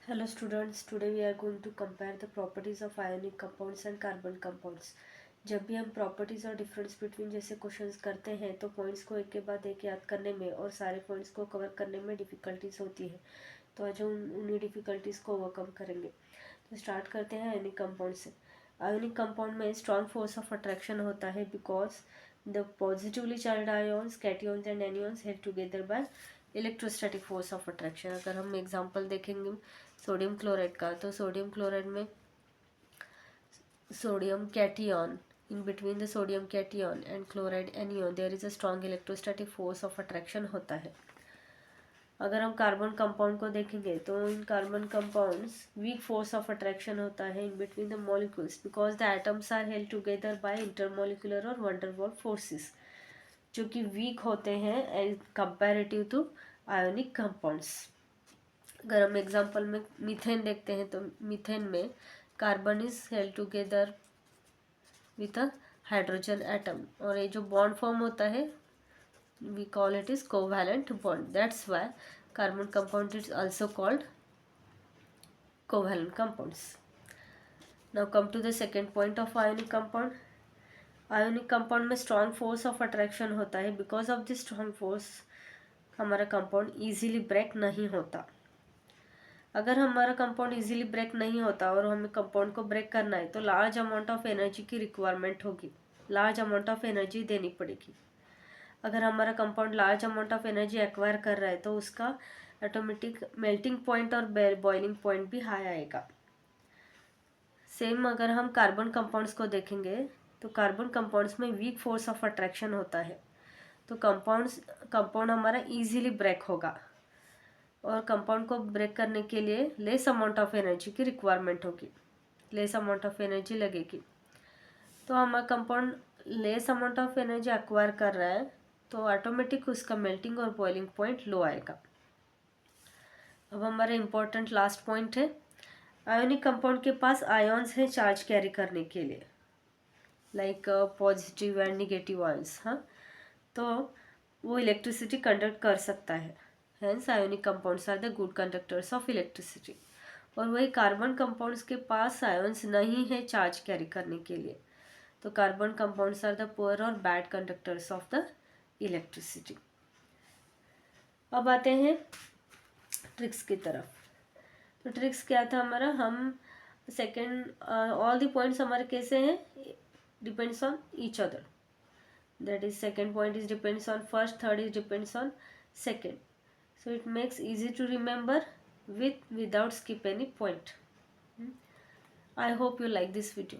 Hello students, today we are going to compare the properties of ionic compounds and carbon compounds. जब भी हम properties और difference between जैसे questions करते हैं तो पॉइंट्स को एक के बाद एक याद करने में और सारे पॉइंट्स को कवर करने में डिफ़िकल्टीज होती है। तो आज हम उन्हीं डिफ़िकल्टीज़ को ओवरकम करेंगे। तो स्टार्ट करते हैं आयोनिक कंपाउंड से। आयोनिक कंपाउंड में स्ट्रॉन्ग फोर्स ऑफ अट्रैक्शन होता है because the positively charge ions cations and anions help together by electrostatic force of attraction. अगर हम एग्जांपल देखेंगे सोडियम क्लोराइड का, तो सोडियम क्लोराइड में sodium cation, in between the sodium cation and chloride anion there is a strong electrostatic force of attraction होता है। अगर हम कार्बन कंपाउंड को देखेंगे तो इन carbon compounds weak force of attraction होता है in between the molecules because the atoms are held together by intermolecular और वंडरवॉल फोर्सेस, जो कि वीक होते हैं as comparative to ionic compounds. अगर हम एग्जांपल में मीथेन देखते हैं तो मीथेन में carbon is held together with a hydrogen atom, और ये जो बॉन्ड फॉर्म होता है we call it is covalent bond. That's why carbon compound is also called covalent compounds. Now come to the second point of ionic compound. Ionic compound में strong force of attraction होता है। Because of this strong force हमारा compound easily break नहीं होता। अगर हमारा compound easily break नहीं होता और हमें कंपाउंड को ब्रेक करना है तो लार्ज अमाउंट ऑफ एनर्जी की रिक्वायरमेंट होगी, लार्ज अमाउंट ऑफ एनर्जी देनी पड़ेगी। अगर हमारा compound large amount of energy acquire कर रहा है तो उसका ऑटोमेटिक मेल्टिंग पॉइंट और बॉइलिंग पॉइंट भी हाई आएगा। सेम अगर हम कार्बन कंपाउंड्स को देखेंगे तो कार्बन कंपाउंड्स में वीक फोर्स ऑफ अट्रैक्शन होता है, तो कंपाउंड हमारा इजीली ब्रेक होगा और कंपाउंड को ब्रेक करने के लिए लेस अमाउंट ऑफ एनर्जी की रिक्वायरमेंट होगी, लेस अमाउंट ऑफ एनर्जी लगेगी। तो हमारा compound less amount of energy acquire कर रहा है तो ऑटोमेटिक उसका मेल्टिंग और बॉइलिंग पॉइंट लो आएगा। अब हमारा इम्पोर्टेंट लास्ट पॉइंट है, आयोनिक कंपाउंड के पास आयॉन्स है चार्ज कैरी करने के लिए, like positive and negative ions. हाँ, तो वो इलेक्ट्रिसिटी कंडक्ट कर सकता है। Hence ionic compounds are the good conductors of electricity. और वही कार्बन कंपाउंड्स के पास आयंस नहीं है चार्ज कैरी करने के लिए, तो carbon compounds are the poor और bad conductors of the electricity. अब आते हैं ट्रिक्स की तरफ। तो ट्रिक्स क्या था हमारा, हम सेकेंड ऑल द पॉइंट्स हमारे कैसे हैं, depends on each other. That is second point is depends on first, third is depends on second, so it makes easy to remember without skip any point. I hope you like this video.